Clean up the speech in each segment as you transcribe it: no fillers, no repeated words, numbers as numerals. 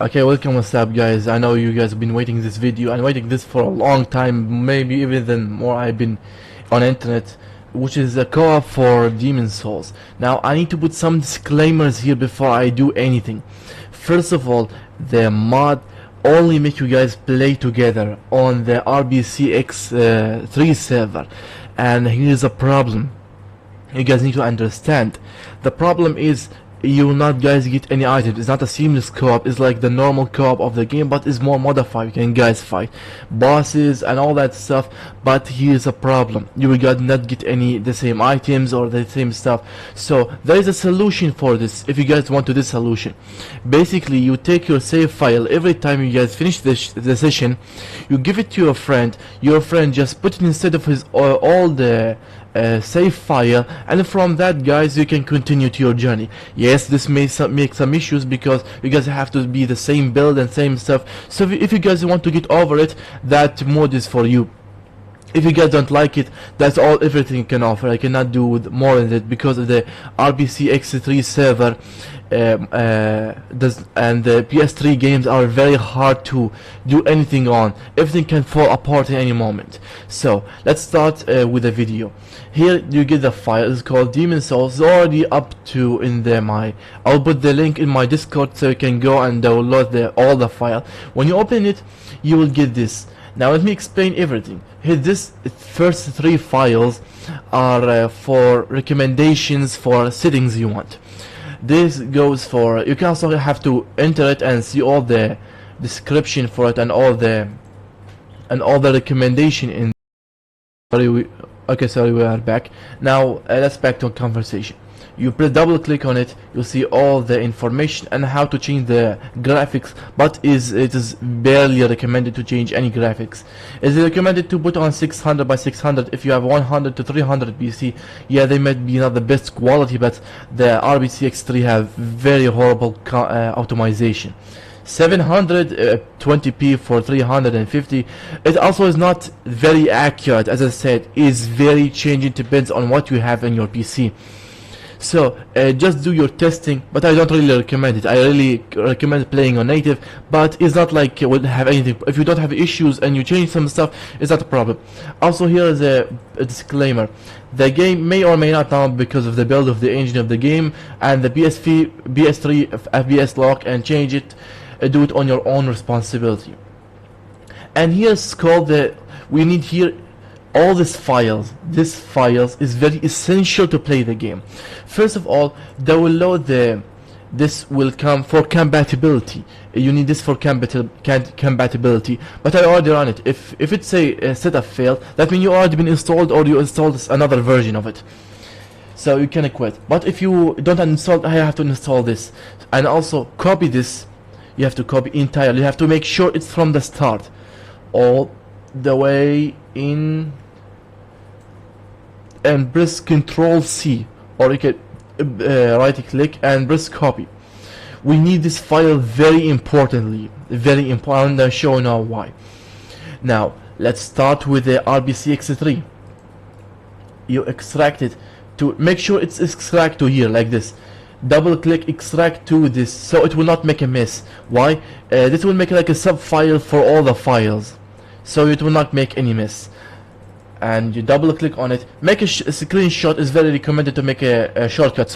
Okay, welcome, what's up guys? I know you guys have been waiting this video and waiting this for a long time, maybe even than more. I've been on internet, which is a co-op for Demon Souls. Now I need to put some disclaimers here before I do anything. First of all, the mod only make you guys play together on the RPCS3 server, and here's a problem you guys need to understand. The problem is you will not guys get any items. It's not a seamless co-op. It's like the normal co-op of the game, but it's more modified. You can guys fight bosses and all that stuff, but here's a problem: you will not get any the same items or the same stuff. So there is a solution for this. If you guys want to this solution, basically you take your save file every time you guys finish the session, you give it to your friend. Your friend just put it instead of his all the save file, and from that guys you can continue to your journey. Yes, this may make some issues because you guys have to be the same build and same stuff. So if you guys want to get over it, that mode is for you. If you guys don't like it, that's everything you can offer. I cannot do more than it because of the RPCS3 server, and the PS3 games are very hard to do anything on. Everything can fall apart at any moment. So let's start with the video. Here you get the file. It's called Demon Souls. It's already up to I'll put the link in my Discord so you can go and download all the file. When you open it, you will get this. Now let me explain everything. Here, this first three files are for recommendations for settings you want. This goes for, you can also have to enter it and see all the description for it and all the recommendation in. Sorry, we are back. Now let's back to conversation. You double click on it, you'll see all the information and how to change the graphics, but it is barely recommended to change any graphics. Is it recommended to put on 600 by 600 if you have 100 to 300 PC? Yeah, they might be not the best quality, but the RPCS3 have very horrible optimization. 720p for 350. It also is not very accurate. As I said, is very changing, depends on what you have in your PC. So just do your testing, but I don't really recommend it. I really recommend playing on native, but it's not like it would have anything. If you don't have issues and you change some stuff, it's not a problem. Also, here is a disclaimer: the game may or may not down because of the build of the engine of the game and the PS3 FPS lock, and change it. Do it on your own responsibility. And here's called we need here all these files. This files is very essential to play the game. First of all, download this will come for compatibility. You need this for compatibility, but I already run it. If it's a setup failed, that means you already been installed or you installed another version of it, so you can quit. But if you don't install, I have to install this. And also copy this. You have to copy entirely. You have to make sure it's from the start all the way in, and press Ctrl C, or you can right click and press copy. We need this file very importantly, very important. I'll show now why. Now let's start with the RPCS3. You extract it to make sure it's extract to here like this. Double click extract to this so it will not make a mess. Why? This will make like a sub file for all the files, so it will not make any mess. And you double click on it, make a screenshot. Is very recommended to make a shortcut.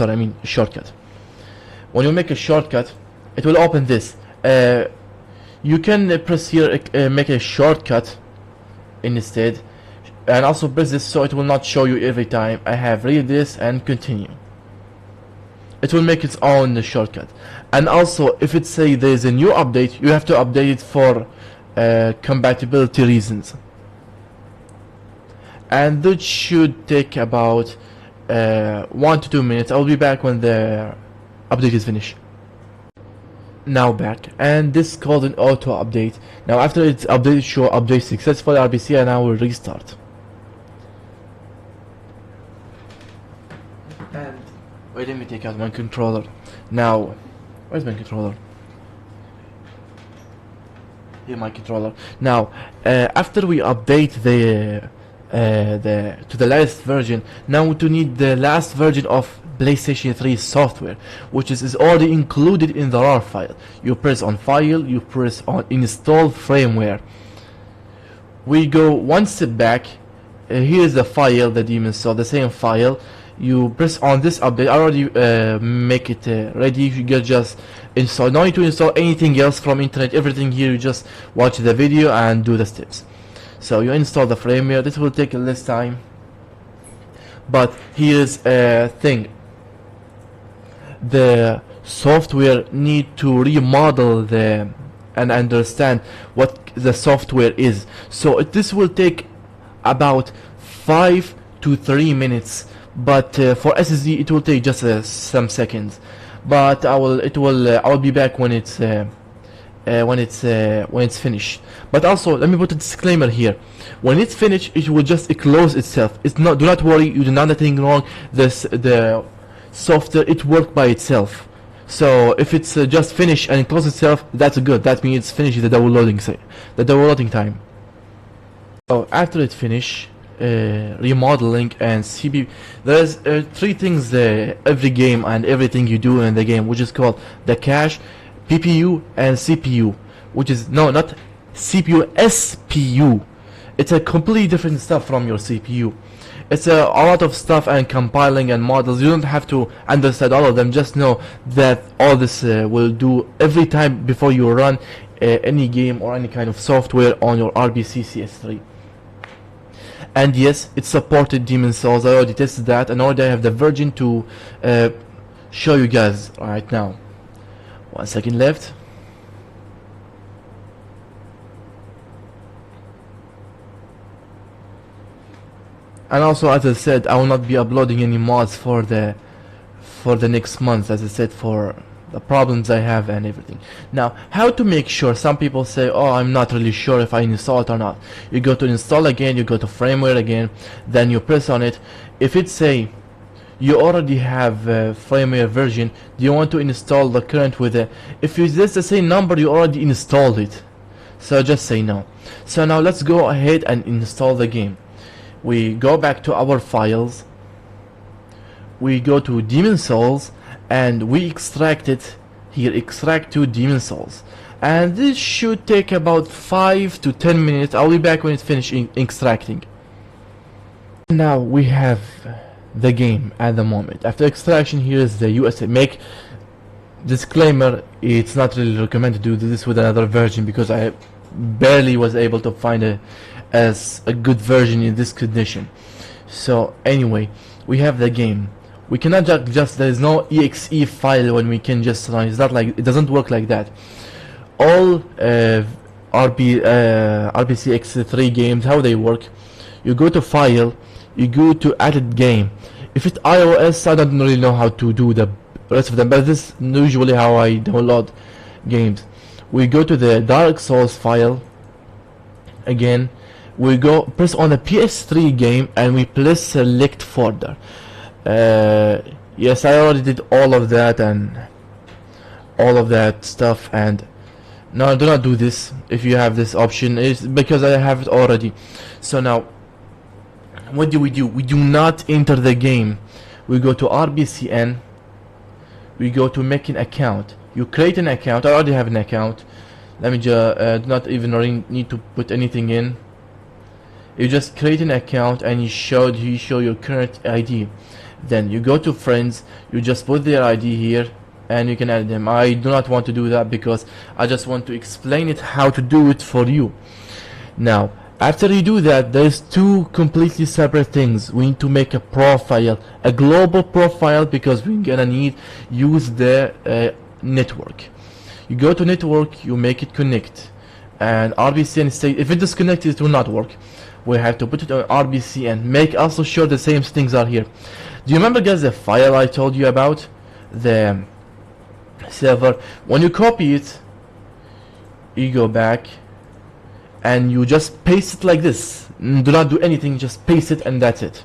Shortcut. When you make a shortcut, it will open this. You can press here, make a shortcut instead, and also press this so it will not show you every time. I have read this and continue. It will make its own shortcut. And also, if it say there is a new update, you have to update it for compatibility reasons. And that should take about 1 to 2 minutes. I'll be back when the update is finished. Now back, and this is called an auto update. Now after it's updated, show update successfully RPC, and I will restart. And wait, let me take out my controller. Now, where's my controller? Here, my controller. Now, after we update to the last version, now we need the last version of PlayStation 3 software, which is already included in the RAR file. You press on file, you press on install firmware. We go one step back. Here's the file, the daemon saw, the same file. You press on this update. I already make it ready. You can just install. No need to install anything else from internet. Everything here, you just watch the video and do the steps. So you install the firmware. This will take less time. But here's a thing. The software need to remodel the and understand what the software is. So this will take about 5 to 3 minutes. But for SSD it will take just some seconds. But I will be back when it's finished. But also let me put a disclaimer here. When it's finished, it will just close itself. It's not. Do not worry. You do not anything wrong. The software, it worked by itself. So if it's just finished and it closes itself, that's good. That means it's finished the downloading time. So after it finish, remodeling and CPU, there's 3 things every game and everything you do in the game, which is called the cache, PPU, and CPU. Which is not CPU, SPU. It's a completely different stuff from your CPU. It's a lot of stuff and compiling and models. You don't have to understand all of them. Just know that all this will do every time before you run any game or any kind of software on your RPCS3. And yes, it supported Demon Souls. I already tested that, and already I have the version to show you guys right now. 1 second left. And also, as I said, I will not be uploading any mods for the next month, as I said, for the problems I have and everything. Now, how to make sure? Some people say, oh, I'm not really sure if I install it or not. You go to install again, you go to firmware again, then you press on it. If it say you already have a firmware version, do you want to install the current with it? If it's the same number, you already installed it, so just say no. So now let's go ahead and install the game. We go back to our files, we go to Demon Souls, and we extract it here. Extract to Demon Souls, and this should take about 5 to 10 minutes. I'll be back when it's finished extracting. Now we have the game at the moment. After extraction, here is the USA. Make disclaimer, it's not really recommended to do this with another version, because I barely was able to find a good version in this condition. So anyway, we have the game. We cannot just there is no exe file when we can just run. It's not like, it doesn't work like that. All RPCS3 games, how they work: you go to file, you go to added game. If it's iOS, I don't really know how to do the rest of them, but this is usually how I download games. We go to the Dark Souls file again. We go press on the PS3 game and we press select folder. Yes, I already did all of that and all of that stuff. And no, do not do this if you have this option. It's because I have it already. So now what do? We do not enter the game. We go to RBCN, we go to make an account. You create an account. I already have an account. Let me just do not even need to put anything in. You just create an account and you show your current ID. Then you go to friends, you just put their ID here and you can add them. I do not want to do that because I just want to explain it how to do it for you. Now after you do that, there's 2 completely separate things. We need to make a profile, a global profile, because we're gonna use the network. You go to network, you make it connect, and RBCN state. If it disconnected, it will not work. We have to put it on RBCN. Make also sure the same things are here. Do you remember, guys, the file I told you about, the server? When you copy it, you go back and you just paste it like this. Do not do anything, just paste it and that's it.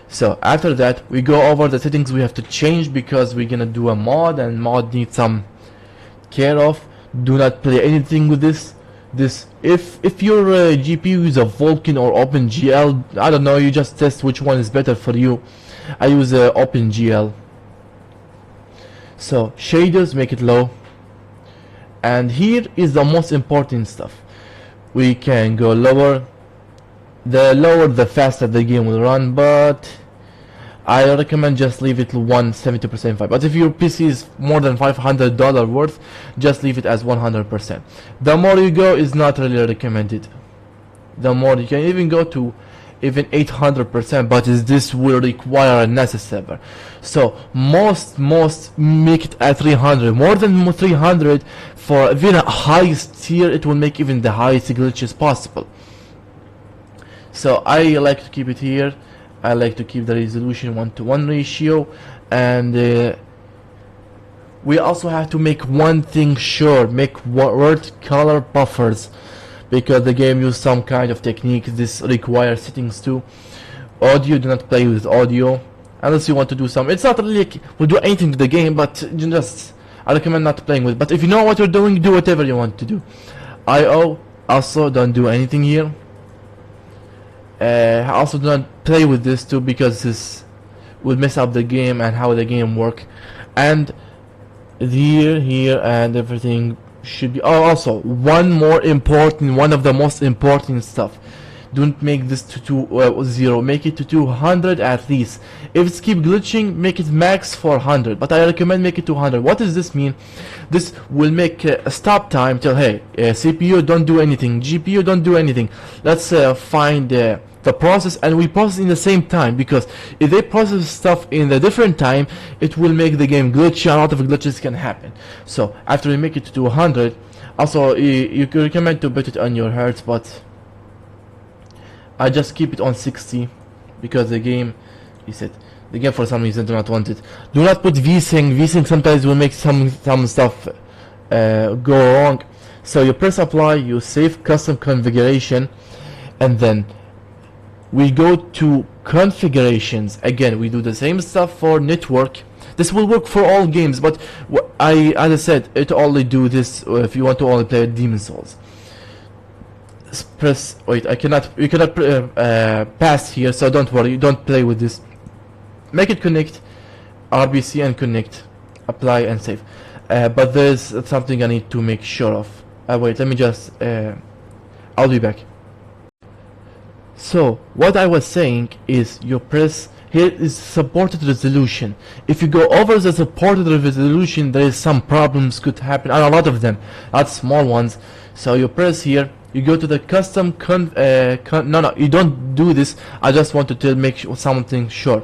So after that, we go over the settings we have to change, because we're gonna do a mod, and mod needs some care of. Do not play anything with this. If your GPU is a Vulkan or OpenGL, I don't know, you just test which one is better for you. I use OpenGL. So shaders, make it low. And here is the most important stuff. We can go lower. The lower the faster the game will run, but I recommend just leave it 170% but if your PC is more than $500 worth, just leave it as 100%. The more you go is not really recommended. The more you can even go to even 800%, but this will require a NAS server. So most make it at 300. More than 300 for even a highest tier, it will make even the highest glitches possible. So I like to keep it here. I like to keep the resolution 1:1 ratio, and we also have to make one thing sure: make word color buffers, because the game uses some kind of technique. This requires settings too. Audio, do not play with audio unless you want to do some. It's not really will do anything to the game, but just I recommend not playing with. But if you know what you're doing, do whatever you want to do. I/O also don't do anything here. Also do not play with this too, because this will mess up the game and how the game work. And here and everything should be. Oh, also one of the most important stuff: don't make this to 0, make it to 200 at least. If it's keep glitching, make it max 400, but I recommend make it 200. What does this mean? This will make a stop time till, hey, CPU don't do anything, GPU don't do anything, let's find the process, and we process in the same time, because if they process stuff in a different time, it will make the game glitchy. A lot of glitches can happen. So after you make it to 200, also you can recommend to put it on your hertz, but I just keep it on 60 because the game for some reason do not want it. Do not put VSync. VSync sometimes will make some stuff go wrong. So you press apply, you save custom configuration, and then we go to configurations. Again, we do the same stuff for network. This will work for all games, but as I said, it only do this if you want to only play Demon Souls. Press wait, you cannot pass here, so don't worry, don't play with this. Make it connect, RBC and connect, apply and save. But there's something I need to make sure of. Wait, let me just I'll be back. So what I was saying is, you press here is supported resolution. If you go over the supported resolution, there is some problems could happen, and a lot of them, not small ones. So you press here, you go to the custom no, you don't do this. I just want to make something sure.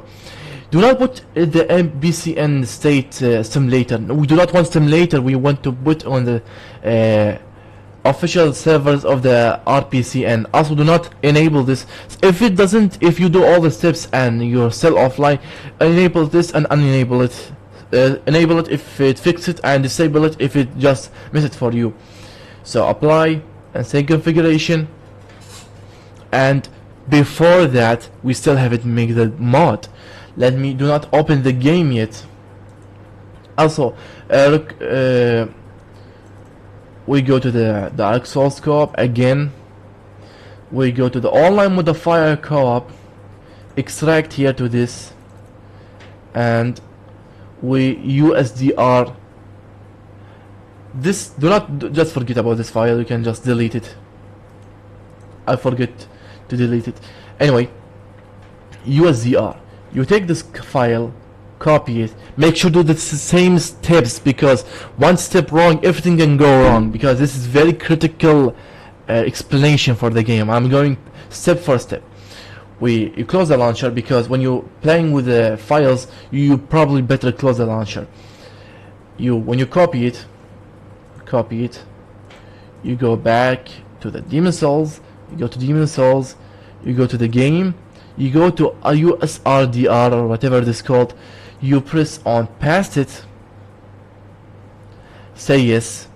Do not put the MBCN state simulator. No, we do not want simulator. We want to put on the official servers of the RPCN. Also, do not enable this. If it doesn't, if you do all the steps and you're still offline, enable this and unenable it. Enable it if it fixes it, and disable it if it just miss it for you. So apply and say configuration, and before that we still have it make the mod. Do not open the game yet. Also we go to the Dark Souls co-op again. We go to the online modifier co-op, extract here to this, and we USDR this. Do not just forget about this file, you can just delete it. I forget to delete it. Anyway, USDR, you take this file, copy it, make sure to do the same steps, because one step wrong, everything can go wrong, because this is very critical explanation for the game. I'm going step for step. You close the launcher, because when you're playing with the files, you probably better close the launcher. When you copy it, you go back to the Demon Souls, you go to Demon Souls, you go to the game, you go to USRDR or whatever it is called, you press on past it, say yes,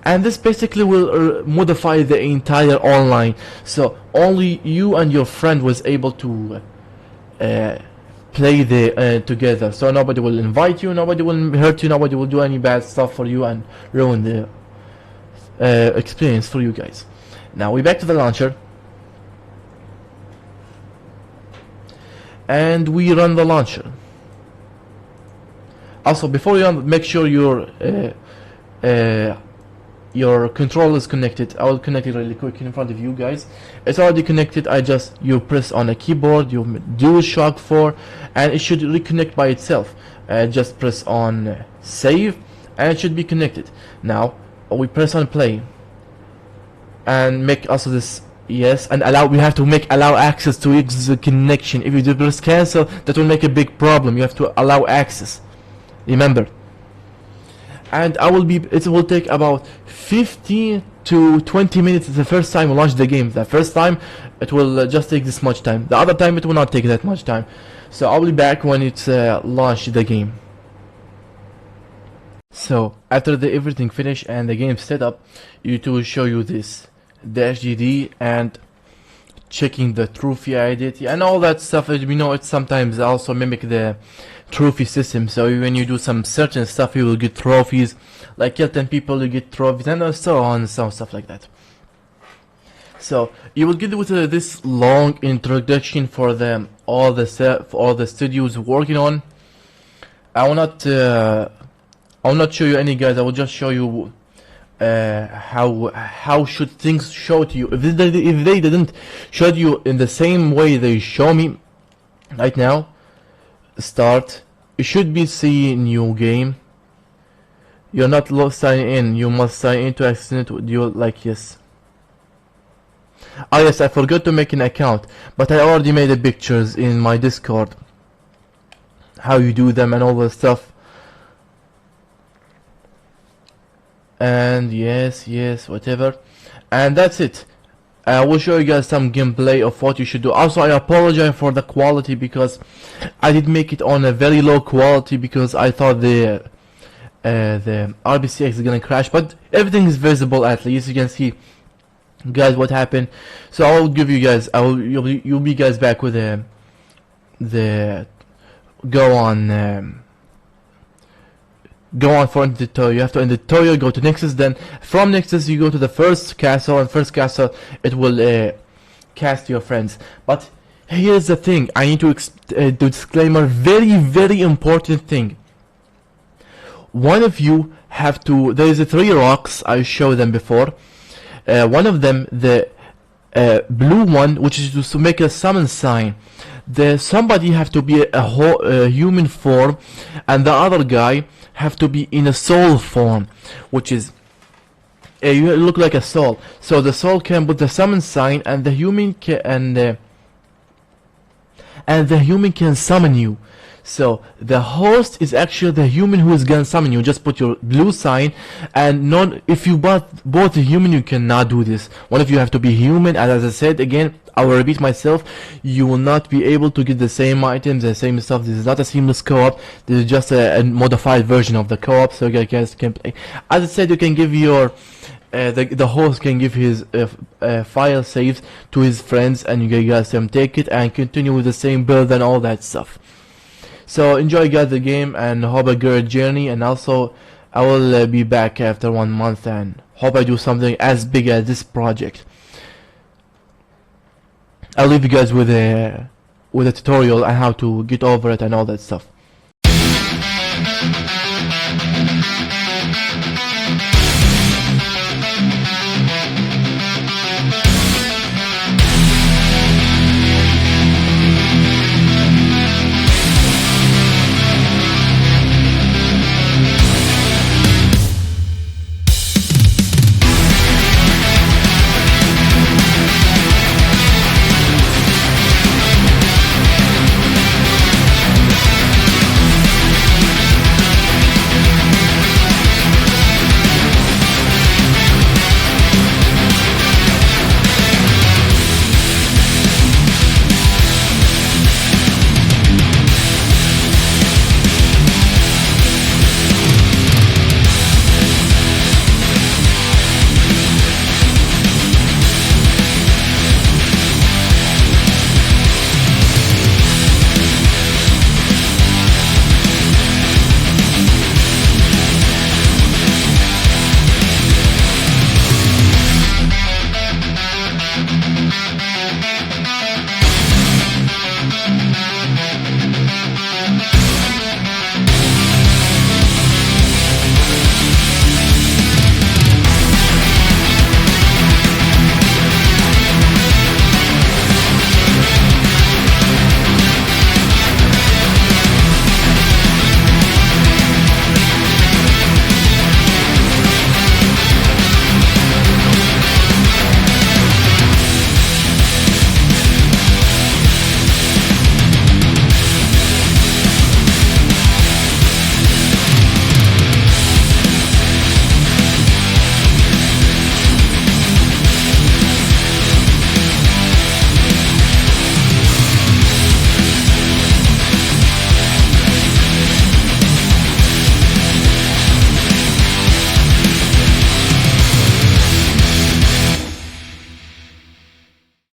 and this basically will modify the entire online, so only you and your friend was able to play together. So nobody will invite you, nobody will hurt you, nobody will do any bad stuff for you and ruin the experience for you guys. Now we're back to the launcher, and we run the launcher. Also, before you make sure your controller is connected. I will connect it really quick in front of you guys. It's already connected. You press on a keyboard, you do shock 4, and it should reconnect by itself. Just press on save, and it should be connected. Now we press on play, and make also this yes, and allow. We have to make allow access to the connection. If you do press cancel, that will make a big problem. You have to allow access. Remember. And it will take about 15 to 20 minutes the first time we launch the game. The first time it will just take this much time. The other time it will not take that much time. So I'll be back when it's launched the game. So after everything finished and the game set up, it will show you this, the HDD and checking the trophy identity and all that stuff. We know it sometimes also mimic the trophy system, so when you do some certain stuff you will get trophies, like kill 10 people you get trophies, and so on, some stuff like that. So you will get with this long introduction for all the studios working on. I will not show you any, guys. I will just show you how should things show to you. If they didn't show you in the same way they show me right now, start, you should be seeing new game. You're not signing in, you must sign in to access it. You like yes. Oh yes, I forgot to make an account, but I already made the pictures in my Discord, how you do them and all that stuff. And yes, whatever, and that's it. I will show you guys some gameplay of what you should do. Also, I apologize for the quality because I did make it on a very low quality because I thought the RPCS is gonna crash, but everything is visible. At least you can see, guys, what happened. So I will give you guys. You'll be guys back with go on for the tutorial. You have to end the tutorial, go to Nexus, then from Nexus you go to the first castle, and first castle it will cast your friends. But here's the thing, I need to do disclaimer, very important thing. One of you have to, there is 3 rocks, I showed them before. One of them, the blue one, which is to make a summon sign. Somebody have to be a human form, and the other guy have to be in a soul form, which is you look like a soul. So the soul can put the summon sign, and the human can summon you. So the host is actually the human who is gonna summon you. Just put your blue sign, and if you both a human, you cannot do this. One of you have to be human, and as I said again, I will repeat myself, you will not be able to get the same items, the same stuff. This is not a seamless co-op. This is just a modified version of the co-op, so you guys can play. As I said, you can give your the host can give his file saves to his friends, and you guys can take it and continue with the same build and all that stuff. So enjoy, guys, the game, and hope a good journey. And also I will be back after 1 month, and hope I do something as big as this project. I'll leave you guys with a tutorial on how to get over it and all that stuff.